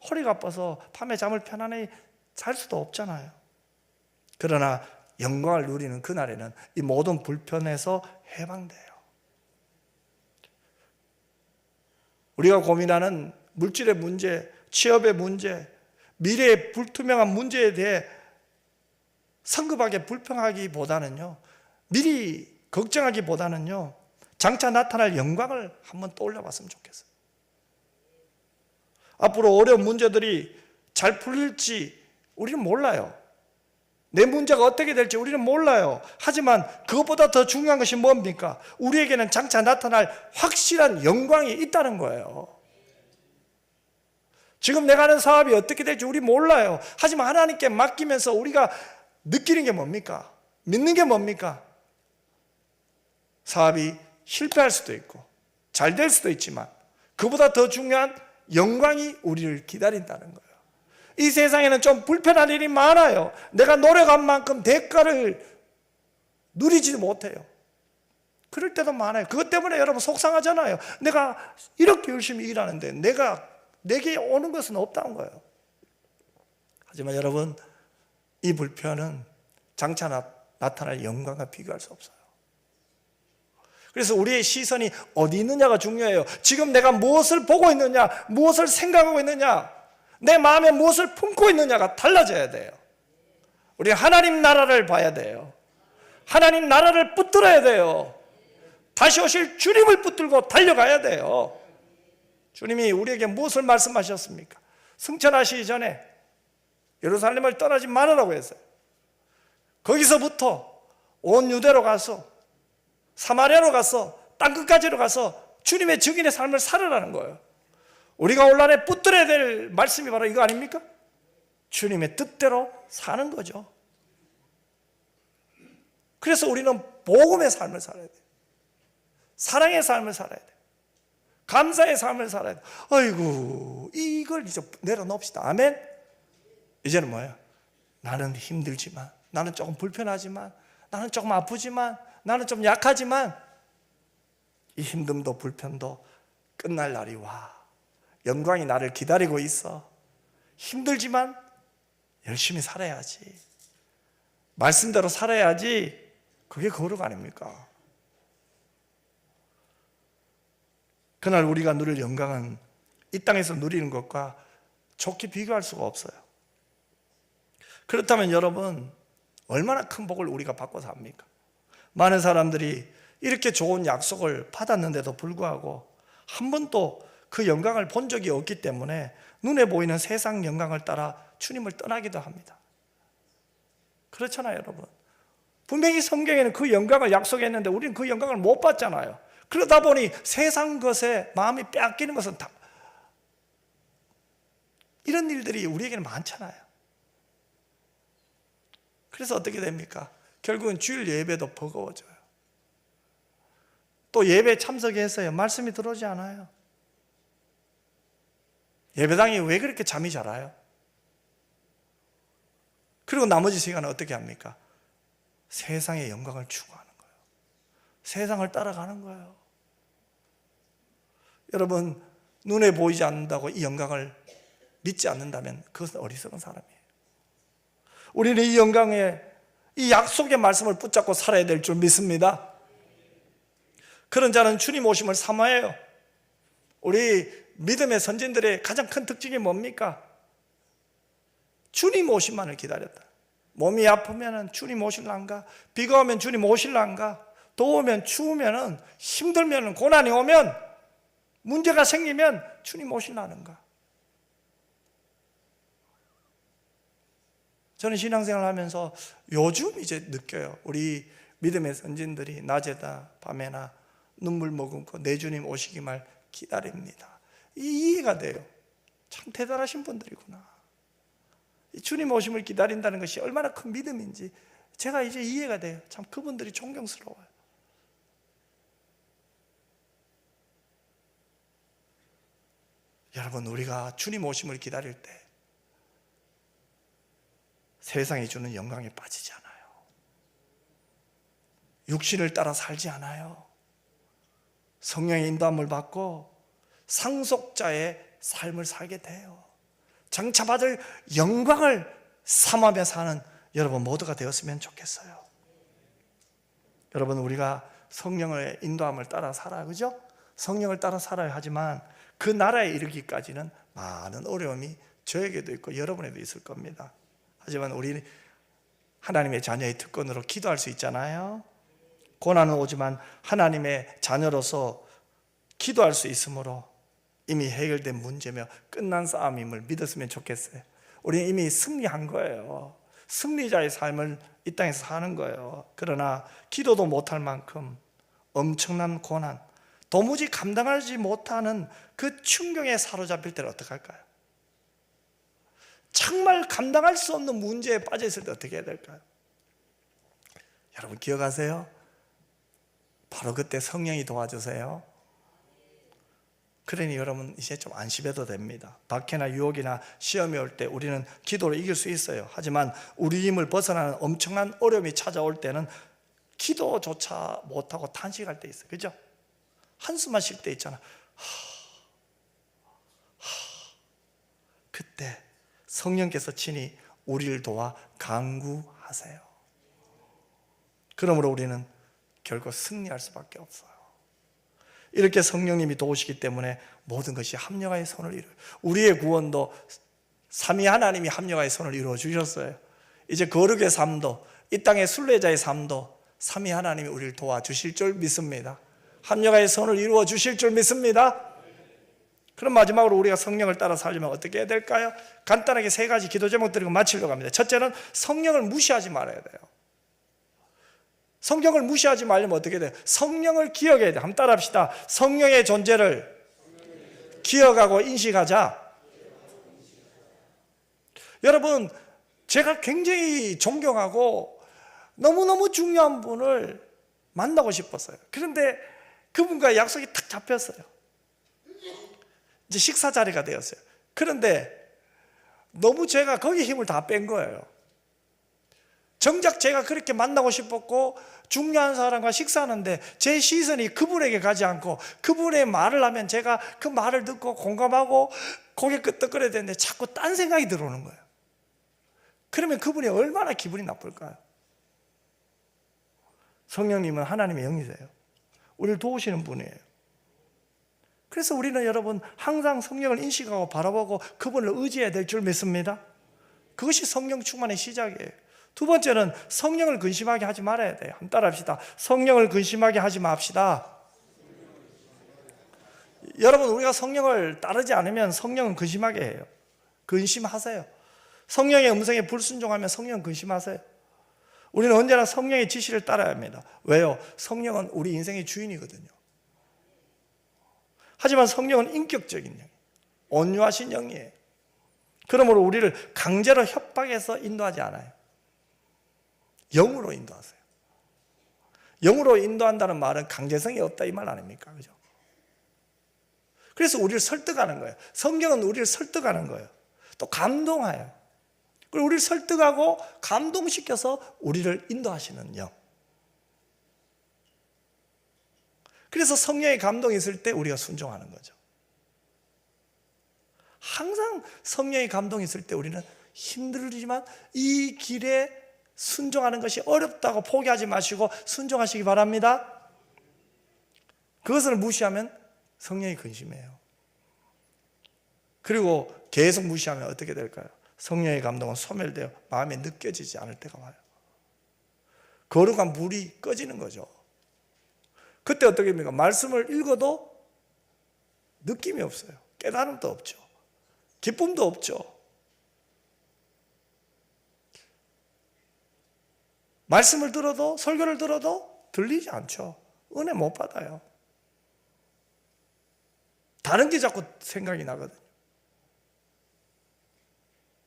허리가 아파서 밤에 잠을 편안히 잘 수도 없잖아요. 그러나 영광을 누리는 그날에는 이 모든 불편에서 해방돼요. 우리가 고민하는 물질의 문제, 취업의 문제, 미래의 불투명한 문제에 대해 성급하게 불평하기보다는요, 미리 걱정하기보다는요, 장차 나타날 영광을 한번 떠올려 봤으면 좋겠어요. 앞으로 어려운 문제들이 잘 풀릴지 우리는 몰라요. 내 문제가 어떻게 될지 우리는 몰라요. 하지만 그것보다 더 중요한 것이 뭡니까? 우리에게는 장차 나타날 확실한 영광이 있다는 거예요. 지금 내가 하는 사업이 어떻게 될지 우리 몰라요. 하지만 하나님께 맡기면서 우리가 느끼는 게 뭡니까? 믿는 게 뭡니까? 사업이 실패할 수도 있고 잘 될 수도 있지만 그보다 더 중요한 영광이 우리를 기다린다는 거예요. 이 세상에는 좀 불편한 일이 많아요. 내가 노력한 만큼 대가를 누리지 못해요. 그럴 때도 많아요. 그것 때문에 여러분 속상하잖아요. 내가 이렇게 열심히 일하는데 내게 오는 것은 없다는 거예요. 하지만 여러분, 이 불편은 장차 나타날 영광과 비교할 수 없어요. 그래서 우리의 시선이 어디 있느냐가 중요해요. 지금 내가 무엇을 보고 있느냐, 무엇을 생각하고 있느냐, 내 마음에 무엇을 품고 있느냐가 달라져야 돼요. 우리 하나님 나라를 봐야 돼요. 하나님 나라를 붙들어야 돼요. 다시 오실 주님을 붙들고 달려가야 돼요. 주님이 우리에게 무엇을 말씀하셨습니까? 승천하시기 전에 예루살렘을 떠나지 말으라고 했어요. 거기서부터 온 유대로 가서 사마리아로 가서 땅끝까지로 가서 주님의 증인의 삶을 살으라는 거예요. 우리가 온전히 붙들어야 될 말씀이 바로 이거 아닙니까? 주님의 뜻대로 사는 거죠. 그래서 우리는 복음의 삶을 살아야 돼요. 사랑의 삶을 살아야 돼요. 감사의 삶을 살아야 돼요. 아이고, 이걸 이제 내려놓읍시다. 아멘. 이제는 뭐예요? 나는 힘들지만, 나는 조금 불편하지만, 나는 조금 아프지만, 나는 좀 약하지만 이 힘듦도 불편도 끝날 날이 와. 영광이 나를 기다리고 있어. 힘들지만 열심히 살아야지. 말씀대로 살아야지. 그게 거룩 아닙니까? 그날 우리가 누릴 영광은 이 땅에서 누리는 것과 좋게 비교할 수가 없어요. 그렇다면 여러분, 얼마나 큰 복을 우리가 받고 삽니까? 많은 사람들이 이렇게 좋은 약속을 받았는데도 불구하고 한 번도 그 영광을 본 적이 없기 때문에 눈에 보이는 세상 영광을 따라 주님을 떠나기도 합니다. 그렇잖아요, 여러분. 분명히 성경에는 그 영광을 약속했는데 우리는 그 영광을 못 받잖아요. 그러다 보니 세상 것에 마음이 빼앗기는 것은 다 이런 일들이 우리에게는 많잖아요. 그래서 어떻게 됩니까? 결국은 주일 예배도 버거워져요. 또 예배 참석했어요. 말씀이 들어오지 않아요. 예배당이 왜 그렇게 잠이 잘 와요? 그리고 나머지 시간은 어떻게 합니까? 세상의 영광을 추구하는 거예요. 세상을 따라가는 거예요. 여러분, 눈에 보이지 않는다고 이 영광을 믿지 않는다면 그것은 어리석은 사람이에요. 우리는 이 영광의, 이 약속의 말씀을 붙잡고 살아야 될 줄 믿습니다. 그런 자는 주님 오심을 사모해요. 우리 믿음의 선진들의 가장 큰 특징이 뭡니까? 주님 오심만을 기다렸다. 몸이 아프면 주님 오실란가? 비가 오면 주님 오실란가? 더우면 추우면 힘들면 고난이 오면 문제가 생기면 주님 오실라는가? 저는 신앙생활을 하면서 요즘 이제 느껴요. 우리 믿음의 선진들이 낮에나 밤에나 눈물 머금고 내 주님 오시기만 기다립니다. 이해가 돼요. 참 대단하신 분들이구나. 주님 오심을 기다린다는 것이 얼마나 큰 믿음인지 제가 이제 이해가 돼요. 참 그분들이 존경스러워요. 여러분, 우리가 주님 오심을 기다릴 때 세상이 주는 영광에 빠지지 않아요. 육신을 따라 살지 않아요. 성령의 인도함을 받고 상속자의 삶을 살게 돼요. 장차 받을 영광을 삼하며 사는 여러분 모두가 되었으면 좋겠어요. 여러분, 우리가 성령의 인도함을 따라 살아요. 그죠? 성령을 따라 살아야 하지만 그 나라에 이르기까지는 많은 어려움이 저에게도 있고 여러분에도 있을 겁니다. 하지만 우리 하나님의 자녀의 특권으로 기도할 수 있잖아요. 고난은 오지만 하나님의 자녀로서 기도할 수 있으므로 이미 해결된 문제며 끝난 싸움임을 믿었으면 좋겠어요. 우리는 이미 승리한 거예요. 승리자의 삶을 이 땅에서 사는 거예요. 그러나 기도도 못할 만큼 엄청난 고난, 도무지 감당하지 못하는 그 충격에 사로잡힐 때는 어떡할까요? 정말 감당할 수 없는 문제에 빠져 있을 때 어떻게 해야 될까요? 여러분 기억하세요? 바로 그때 성령이 도와주세요. 그러니 여러분 이제 좀 안심해도 됩니다. 박해나 유혹이나 시험이 올 때 우리는 기도로 이길 수 있어요. 하지만 우리 힘을 벗어나는 엄청난 어려움이 찾아올 때는 기도조차 못하고 탄식할 때 있어요. 그죠? 한숨만 쉴 때 있잖아. 그때 성령께서 친히 우리를 도와 강구하세요. 그러므로 우리는 결국 승리할 수밖에 없어요. 이렇게 성령님이 도우시기 때문에 모든 것이 합력하여 선을 이루어요. 우리의 구원도 삼위 하나님이 합력하여 선을 이루어 주셨어요. 이제 거룩의 삶도 이 땅의 순례자의 삶도 삼위 하나님이 우리를 도와주실 줄 믿습니다. 합력하여 선을 이루어 주실 줄 믿습니다. 그럼 마지막으로 우리가 성령을 따라 살려면 어떻게 해야 될까요? 간단하게 세 가지 기도 제목 드리고 마치려고 합니다. 첫째는 성령을 무시하지 말아야 돼요. 성령을 무시하지 말려면 어떻게 돼요? 성령을 기억해야 돼요. 한번 따라 합시다. 성령의 존재를 기억하고 인식하자. 여러분, 제가 굉장히 존경하고 너무너무 중요한 분을 만나고 싶었어요. 그런데 그분과 약속이 탁 잡혔어요. 이제 식사 자리가 되었어요. 그런데 너무 제가 거기 힘을 다 뺀 거예요. 정작 제가 그렇게 만나고 싶었고 중요한 사람과 식사하는데 제 시선이 그분에게 가지 않고 그분의 말을 하면 제가 그 말을 듣고 공감하고 고개 끄덕거려야 되는데 자꾸 딴 생각이 들어오는 거예요. 그러면 그분이 얼마나 기분이 나쁠까요? 성령님은 하나님의 영이세요. 우리를 도우시는 분이에요. 그래서 우리는 여러분 항상 성령을 인식하고 바라보고 그분을 의지해야 될 줄 믿습니다. 그것이 성령 충만의 시작이에요. 두 번째는 성령을 근심하게 하지 말아야 돼요. 한번 따라 합시다. 성령을 근심하게 하지 맙시다. 여러분, 우리가 성령을 따르지 않으면 성령은 근심하게 해요. 근심하세요. 성령의 음성에 불순종하면 성령은 근심하세요. 우리는 언제나 성령의 지시를 따라야 합니다. 왜요? 성령은 우리 인생의 주인이거든요. 하지만 성령은 인격적인 영, 온유하신 영이에요. 그러므로 우리를 강제로 협박해서 인도하지 않아요. 영으로 인도하세요. 영으로 인도한다는 말은 강제성이 없다 이 말 아닙니까? 그죠? 그래서 우리를 설득하는 거예요. 성경은 우리를 설득하는 거예요. 또 감동해요. 그리고 우리를 설득하고 감동시켜서 우리를 인도하시는 영. 그래서 성령의 감동이 있을 때 우리가 순종하는 거죠. 항상 성령의 감동이 있을 때 우리는 힘들지만 이 길에 순종하는 것이 어렵다고 포기하지 마시고 순종하시기 바랍니다. 그것을 무시하면 성령이 근심해요. 그리고 계속 무시하면 어떻게 될까요? 성령의 감동은 소멸되어 마음에 느껴지지 않을 때가 와요. 거룩한 물이 꺼지는 거죠. 그때 어떻게 됩니까? 말씀을 읽어도 느낌이 없어요. 깨달음도 없죠. 기쁨도 없죠. 말씀을 들어도, 설교를 들어도 들리지 않죠. 은혜 못 받아요. 다른 게 자꾸 생각이 나거든요.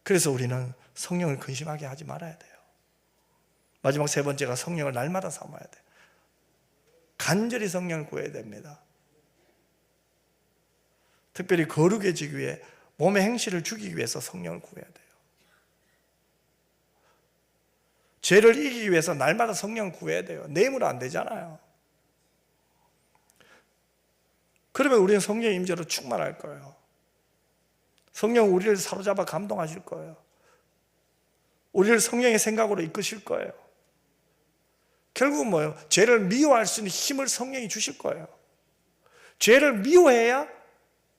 그래서 우리는 성령을 근심하게 하지 말아야 돼요. 마지막 세 번째가 성령을 날마다 삼아야 돼요. 간절히 성령을 구해야 됩니다. 특별히 거룩해지기 위해 몸의 행실을 죽이기 위해서 성령을 구해야 돼요. 죄를 이기기 위해서 날마다 성령을 구해야 돼요. 내 힘으로 안 되잖아요. 그러면 우리는 성령의 임재로 충만할 거예요. 성령은 우리를 사로잡아 감동하실 거예요. 우리를 성령의 생각으로 이끄실 거예요. 결국은 뭐예요? 죄를 미워할 수 있는 힘을 성령이 주실 거예요. 죄를 미워해야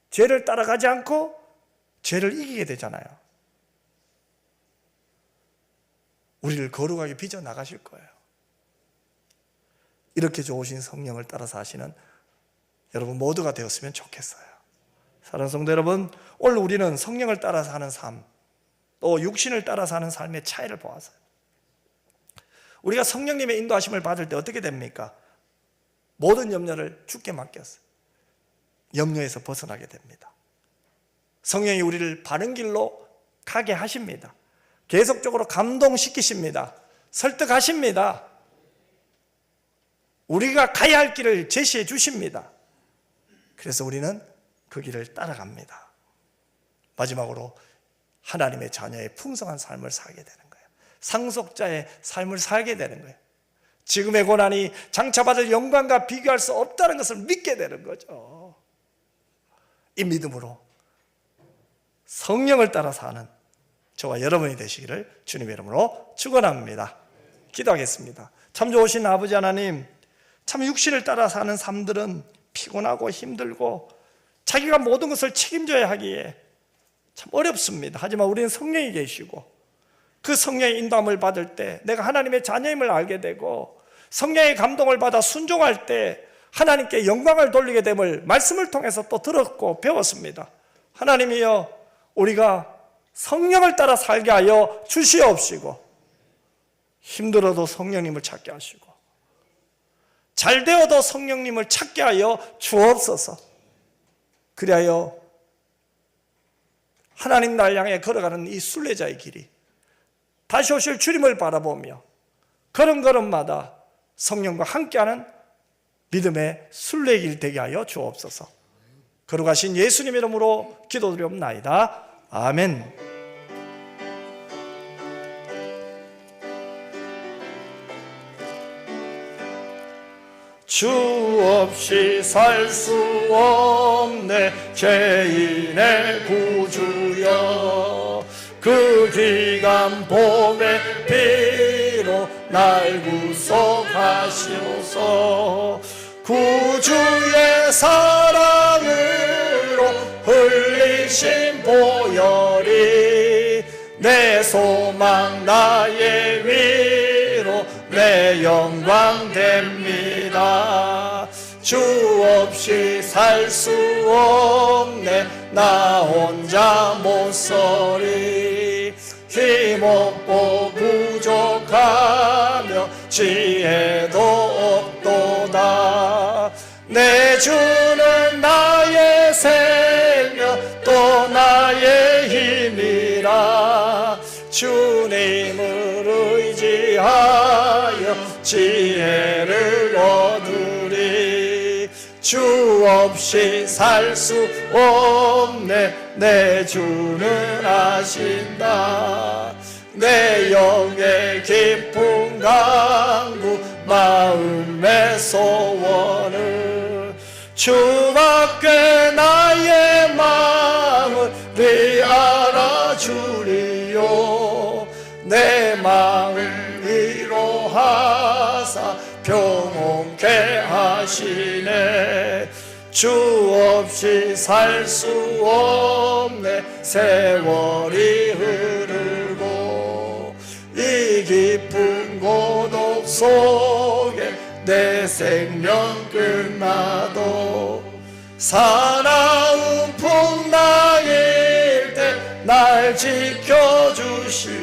죄를 따라가지 않고 죄를 이기게 되잖아요. 우리를 거룩하게 빚어나가실 거예요. 이렇게 좋으신 성령을 따라서 하시는 여러분 모두가 되었으면 좋겠어요. 사랑하는 성도 여러분, 오늘 우리는 성령을 따라서 하는 삶, 또 육신을 따라서 하는 삶의 차이를 보았어요. 우리가 성령님의 인도하심을 받을 때 어떻게 됩니까? 모든 염려를 주께 맡겼어요. 염려에서 벗어나게 됩니다. 성령이 우리를 바른 길로 가게 하십니다. 계속적으로 감동시키십니다. 설득하십니다. 우리가 가야 할 길을 제시해 주십니다. 그래서 우리는 그 길을 따라갑니다. 마지막으로 하나님의 자녀의 풍성한 삶을 살게 되는 거예요. 상속자의 삶을 살게 되는 거예요. 지금의 고난이 장차받을 영광과 비교할 수 없다는 것을 믿게 되는 거죠. 이 믿음으로 성령을 따라 사는 저와 여러분이 되시기를 주님의 이름으로 축원합니다. 기도하겠습니다. 참 좋으신 아버지 하나님, 참 육신을 따라 사는 삶들은 피곤하고 힘들고 자기가 모든 것을 책임져야 하기에 참 어렵습니다. 하지만 우리는 성령이 계시고 그 성령의 인도함을 받을 때 내가 하나님의 자녀임을 알게 되고 성령의 감동을 받아 순종할 때 하나님께 영광을 돌리게 됨을 말씀을 통해서 또 들었고 배웠습니다. 하나님이여, 우리가 성령을 따라 살게 하여 주시옵시고 힘들어도 성령님을 찾게 하시고 잘 되어도 성령님을 찾게 하여 주옵소서. 그리하여 하나님 날 향해 걸어가는 이 순례자의 길이 다시 오실 주님을 바라보며 걸음걸음마다 성령과 함께하는 믿음의 순례의 길 되게 하여 주옵소서. 거룩하신 예수님 이름으로 기도드리옵나이다. 아멘. 주 없이 살 수 없네 죄인의 구주여, 그 기간 봄의 피로 날 구속하시옵소서. 구주의 사랑으로 흘리신 보혈이 내 소망 나의 위로 내 영광 됩니다. 주 없이 살 수 없네 나 혼자 못 서리. 힘없고 부족하며 지혜도 없도다. 내 주는 나의 생명 또 나의 힘이라. 주님을 의지하여 지혜를 얻으리. 주 없이 살 수 없네. 내 주는 아신다. 내 영의 깊은 강구 마음의 소원을 주밖에 나의 마음을 알아주리요. 내 마음 위로하사 평온케 하시네. 주 없이 살 수 없네. 세월이 흐르고 이 깊은 고독 속에 내 생명 끝나도 사나운 풍랑일 때 날 지켜주시니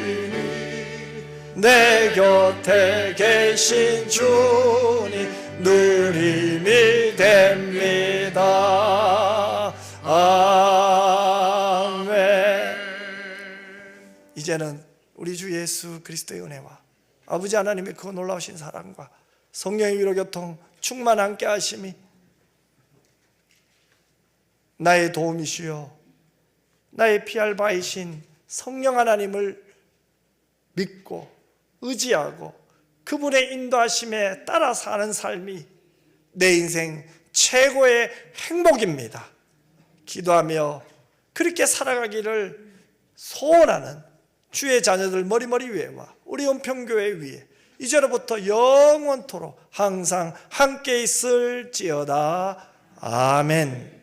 내 곁에 계신 주님 늘 힘이 됩니다. 아멘. 이제는 우리 주 예수 그리스도의 은혜와 아버지 하나님의 그 놀라우신 사랑과 성령의 위로 교통 충만 함께 하심이 나의 도움이시여 나의 피할 바이신 성령 하나님을 믿고 의지하고 그분의 인도하심에 따라 사는 삶이 내 인생 최고의 행복입니다. 기도하며 그렇게 살아가기를 소원하는 주의 자녀들 머리머리 위에와 우리 은평교회 위에 이제로부터 영원토록 항상 함께 있을지어다. 아멘.